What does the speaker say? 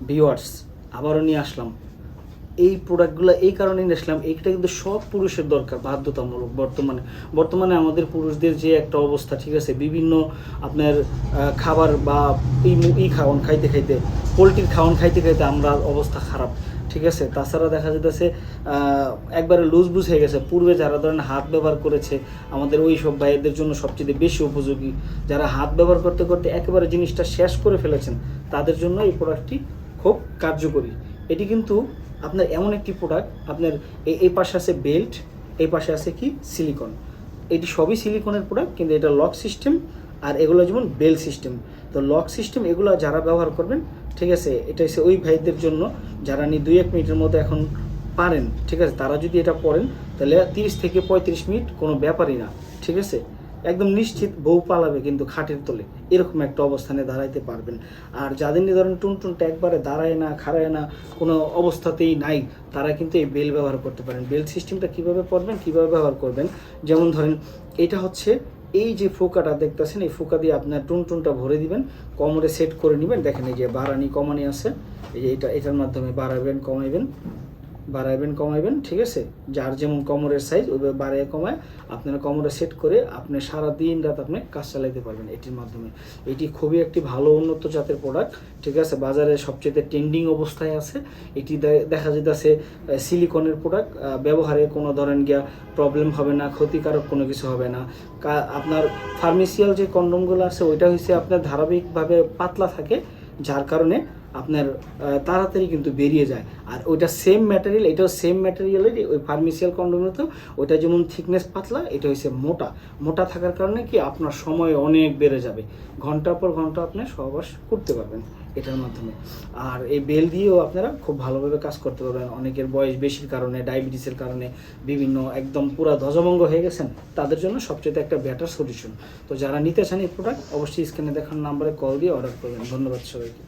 Viewers, আবারও নিয়ে আসলাম এই প্রোডাক্টগুলো। এই কারণেই নিয়ে আসলাম, এইটা কিন্তু সব পুরুষের দরকার, বাধ্যতামূলক। বর্তমানে আমাদের পুরুষদের যে একটা অবস্থা, ঠিক আছে, বিভিন্ন আপনার খাবার বা খাওয়ান খাইতে খাইতে, পোলট্রির খাওয়ান খাইতে খাইতে আমরা অবস্থা খারাপ, ঠিক আছে। তাছাড়া দেখা যেতেছে একবারে লুজবুজ হয়ে গেছে। পূর্বে যারা ধরেন হাত ব্যবহার করেছে, আমাদের ওই সব ভাইয়েদের জন্য সবচেয়ে বেশি উপযোগী। যারা হাত ব্যবহার করতে করতে একেবারে জিনিসটা শেষ করে ফেলেছেন, তাদের জন্য এই প্রোডাক্টটি খুব কার্যকরী। এটি কিন্তু আপনার এমন একটি প্রোডাক্ট, আপনার এই পাশে আছে বেল্ট, এই পাশে আছে কি সিলিকন। এটি সবই সিলিকনের প্রোডাক্ট, কিন্তু এটা লক সিস্টেম, আর এগুলো যেমন বেল সিস্টেম। তো লক সিস্টেম এগুলো যারা ব্যবহার করবেন, ঠিক আছে, এটা হচ্ছে ওই ভাইদের জন্য যারা 2-1 মিনিটের মধ্যে এখন পারেন, ঠিক আছে। তারা যদি এটা পড়েন তাহলে 30 থেকে 35 মিনিট কোনো ব্যাপারই না, ঠিক আছে। একদম নিশ্চিত বউ পালাবে কিন্তু খাটের তলে, এরকম একটা অবস্থানে দাঁড়াইতে পারবেন। আর যাদের নিয়ে ধরেন টুনটুনটা একবারে দাঁড়ায় না, খাড়ায় না, কোনো অবস্থাতেই নাই, তারা কিন্তু এই বেল ব্যবহার করতে পারেন। বেল সিস্টেমটা কীভাবে পড়বেন, কীভাবে ব্যবহার করবেন, যেমন ধরেন এটা হচ্ছে এই যে ফোকাটা দেখতেছেন, এই ফোকা দিয়ে আপনার টুনটুনটা ভরে দিবেন, কোমরে সেট করে নেবেন। দেখেন এই যে বাড়ানি কমানি আছে, এই যে এটার মাধ্যমে বাড়াইবেন কমাইবেন, ঠিক আছে। যার যেমন কোমরের সাইজ ওইভাবে বাড়ায় কমায় আপনারা কোমরে সেট করে আপনি সারা দিন রাত আপনি কাজ চালাইতে পারবেন এটির মাধ্যমে। এটি খুবই একটি ভালো উন্নত জাতের প্রোডাক্ট, ঠিক আছে। বাজারে সবচেয়ে ট্রেন্ডিং অবস্থায় আছে এটি। দেখা যেতেছে সিলিকনের প্রোডাক্ট, ব্যবহারে কোনো ধরেন গিয়া প্রবলেম হবে না, ক্ষতিকারক কোনো কিছু হবে না। আপনার ফার্মেসিয়াল যে কন্ডমগুলো আছে ওইটা হচ্ছে আপনার ধারাবাহিকভাবে পাতলা থাকে, যার কারণে আপনার তাড়াতাড়ি কিন্তু বেরিয়ে যায়। আর ওইটা সেম ম্যাটেরিয়াল, এটাও সেম ম্যাটেরিয়ালের, ওই ফার্মেসিয়াল কন্ডোমের তো ওইটা যেমন থিকনেস পাতলা, এটা হচ্ছে মোটা থাকার কারণে কি আপনার সময় অনেক বেড়ে যাবে, ঘন্টার পর ঘন্টা আপনি সহবাস করতে পারবেন এটার মাধ্যমে। আর এই বেল দিয়েও আপনারা খুব ভালোভাবে কাজ করতে পারবেন। অনেকের বয়স বেশির কারণে, ডায়াবেটিসের কারণে বিভিন্ন একদম পুরো ধ্বজভঙ্গ হয়ে গেছেন, তাদের জন্য সবচেয়ে একটা বেটার সলিউশন। তো যারা নিতে চান এই প্রোডাক্ট, অবশ্যই স্ক্রিনে দেখানো নাম্বারে কল দিয়ে অর্ডার করবেন। ধন্যবাদ সবাইকে।